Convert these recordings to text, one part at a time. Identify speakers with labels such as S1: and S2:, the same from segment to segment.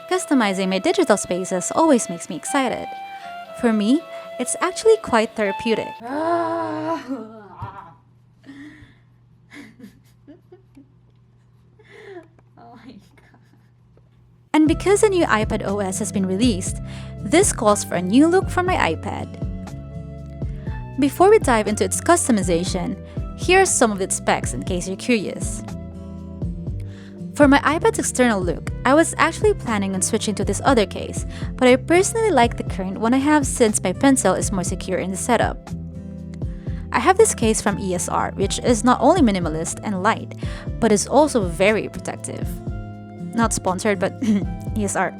S1: Customizing my digital spaces always makes me excited. For me, it's actually quite therapeutic. And because a new iPadOS has been released, this calls for a new look for my iPad. Before we dive into its customization, here are some of its specs in case you're curious. For my iPad's external look, I was actually planning on switching to this other case, but I personally like the current one I have since my pencil is more secure in the setup. I have this case from ESR, which is not only minimalist and light, but is also very protective. Not sponsored, but ESR.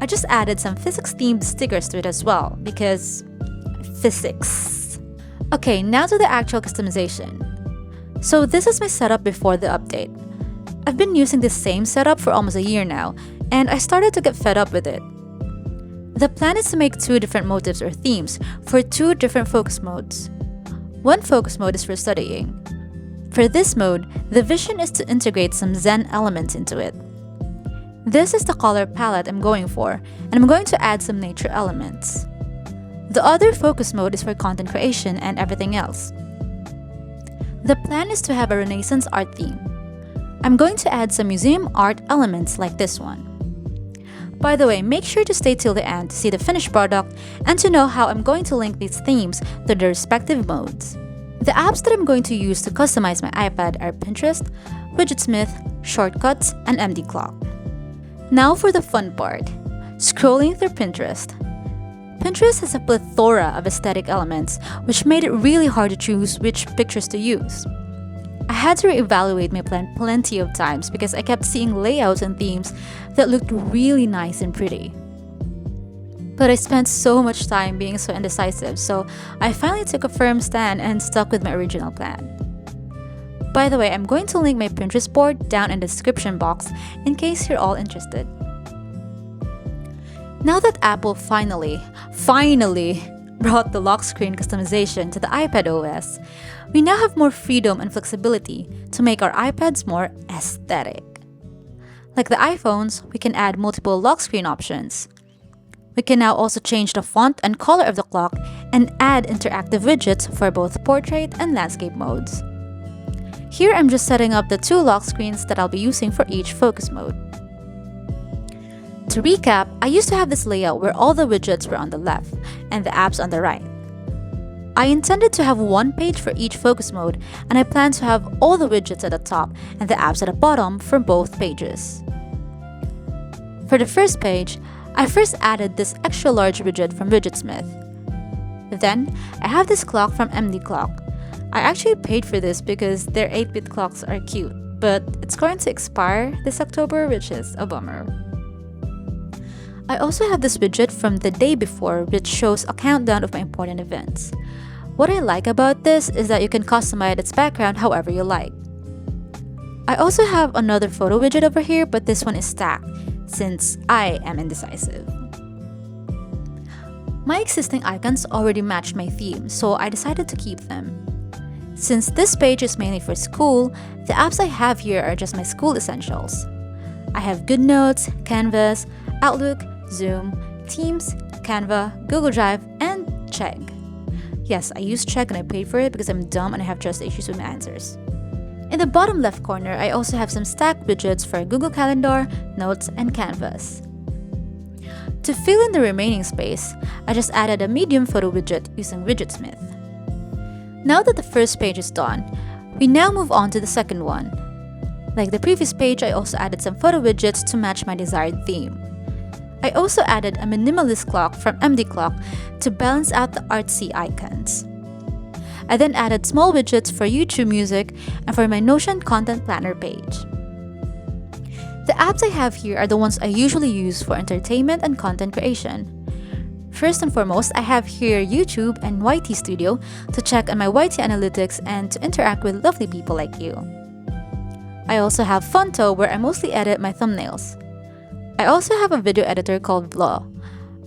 S1: I just added some physics-themed stickers to it as well, because physics. Okay, now to the actual customization. So this is my setup before the update. I've been using this same setup for almost a year now, and I started to get fed up with it. The plan is to make 2 different motifs or themes for 2 different focus modes. One focus mode is for studying. For this mode, the vision is to integrate some Zen elements into it. This is the color palette I'm going for, and I'm going to add some nature elements. The other focus mode is for content creation and everything else. The plan is to have a Renaissance art theme. I'm going to add some museum art elements like this one. By the way, make sure to stay till the end to see the finished product and to know how I'm going to link these themes to their respective modes. The apps that I'm going to use to customize my iPad are Pinterest, Widgetsmith, Shortcuts, and MD Clock. Now for the fun part, scrolling through Pinterest. Pinterest has a plethora of aesthetic elements, which made it really hard to choose which pictures to use. I had to reevaluate my plan plenty of times because I kept seeing layouts and themes that looked really nice and pretty. But I spent so much time being so indecisive, so I finally took a firm stand and stuck with my original plan. By the way, I'm going to link my Pinterest board down in the description box in case you're all interested. Now that Apple finally brought the lock screen customization to the iPadOS, we now have more freedom and flexibility to make our iPads more aesthetic. Like the iPhones, we can add multiple lock screen options. We can now also change the font and color of the clock and add interactive widgets for both portrait and landscape modes. Here I'm just setting up the 2 lock screens that I'll be using for each focus mode. To recap, I used to have this layout where all the widgets were on the left and the apps on the right. I intended to have 1 page for each focus mode, and I plan to have all the widgets at the top and the apps at the bottom for both pages. For the first page, I first added this extra large widget from Widgetsmith. Then, I have this clock from MD Clock. I actually paid for this because their 8-bit clocks are cute, but it's going to expire this October, which is a bummer. I also have this widget from the day before, which shows a countdown of my important events. What I like about this is that you can customize its background however you like. I also have another photo widget over here, but this one is stacked since I am indecisive. My existing icons already matched my theme, so I decided to keep them. Since this page is mainly for school, the apps I have here are just my school essentials. I have GoodNotes, Canvas, Outlook, Zoom, Teams, Canva, Google Drive, and Chegg. Yes, I use Chegg and I paid for it because I'm dumb and I have trust issues with my answers. In the bottom left corner, I also have some stacked widgets for Google Calendar, Notes, and Canvas. To fill in the remaining space, I just added a medium photo widget using Widgetsmith. Now that the first page is done, we now move on to the second one. Like the previous page, I also added some photo widgets to match my desired theme. I also added a minimalist clock from MD Clock to balance out the artsy icons. I then added small widgets for YouTube Music and for my Notion Content Planner page. The apps I have here are the ones I usually use for entertainment and content creation. First and foremost, I have here YouTube and YT Studio to check on my YT analytics and to interact with lovely people like you. I also have Fonto where I mostly edit my thumbnails. I also have a video editor called Vlog.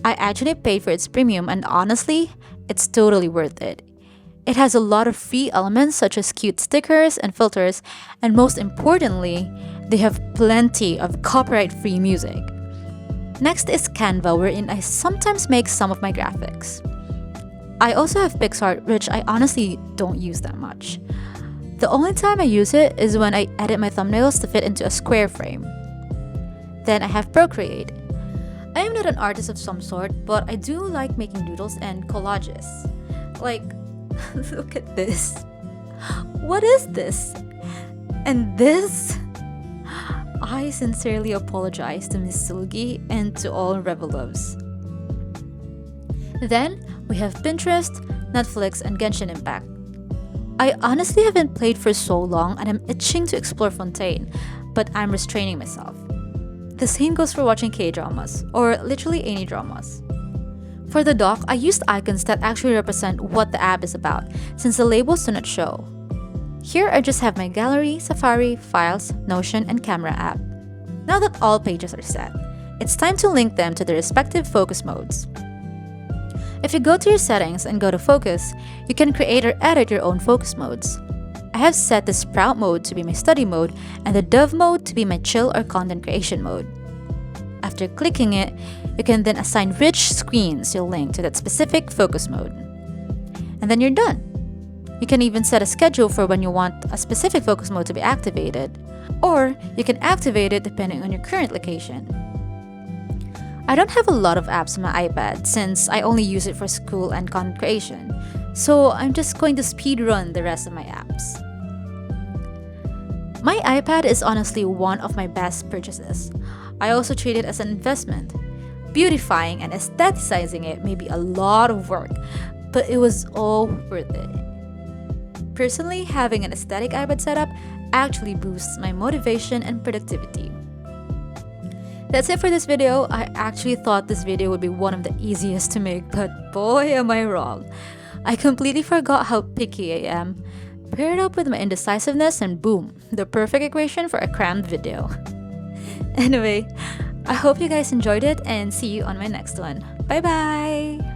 S1: I actually paid for its premium and honestly, it's totally worth it. It has a lot of free elements such as cute stickers and filters, and most importantly, They have plenty of copyright-free music. Next is Canva, wherein I sometimes make some of my graphics. I also have PicsArt, which I honestly don't use that much. The only time I use it is when I edit my thumbnails to fit into a square frame. Then I have Procreate. I am not an artist of some sort, but I do like making doodles and collages. Like, look at this. What is this? And this? I sincerely apologize to Miss Sulgi and to all Revelovs. Then, we have Pinterest, Netflix, and Genshin Impact. I honestly haven't played for so long and I'm itching to explore Fontaine, but I'm restraining myself. The same goes for watching K-dramas, or literally any dramas. For the dock, I used icons that actually represent what the app is about, since the labels do not show. Here I just have my gallery, Safari, files, Notion, and camera app. Now that all pages are set, it's time to link them to their respective focus modes. If you go to your settings and go to focus, you can create or edit your own focus modes. I have set the Sprout mode to be my study mode and the Dove mode to be my chill or content creation mode. After clicking it, you can then assign which screens you'll link to that specific focus mode. And then you're done. You can even set a schedule for when you want a specific focus mode to be activated, or you can activate it depending on your current location. I don't have a lot of apps on my iPad since I only use it for school and content creation, so I'm just going to speedrun the rest of my apps. My iPad is honestly one of my best purchases. I also treat it as an investment. Beautifying and aestheticizing it may be a lot of work, but it was all worth it. Personally, having an aesthetic iPad setup actually boosts my motivation and productivity. That's it for this video. I actually thought this video would be one of the easiest to make, but boy am I wrong. I completely forgot how picky I am. Pair it up with my indecisiveness and boom, the perfect equation for a crammed video. Anyway, I hope you guys enjoyed it and see you on my next one. Bye bye!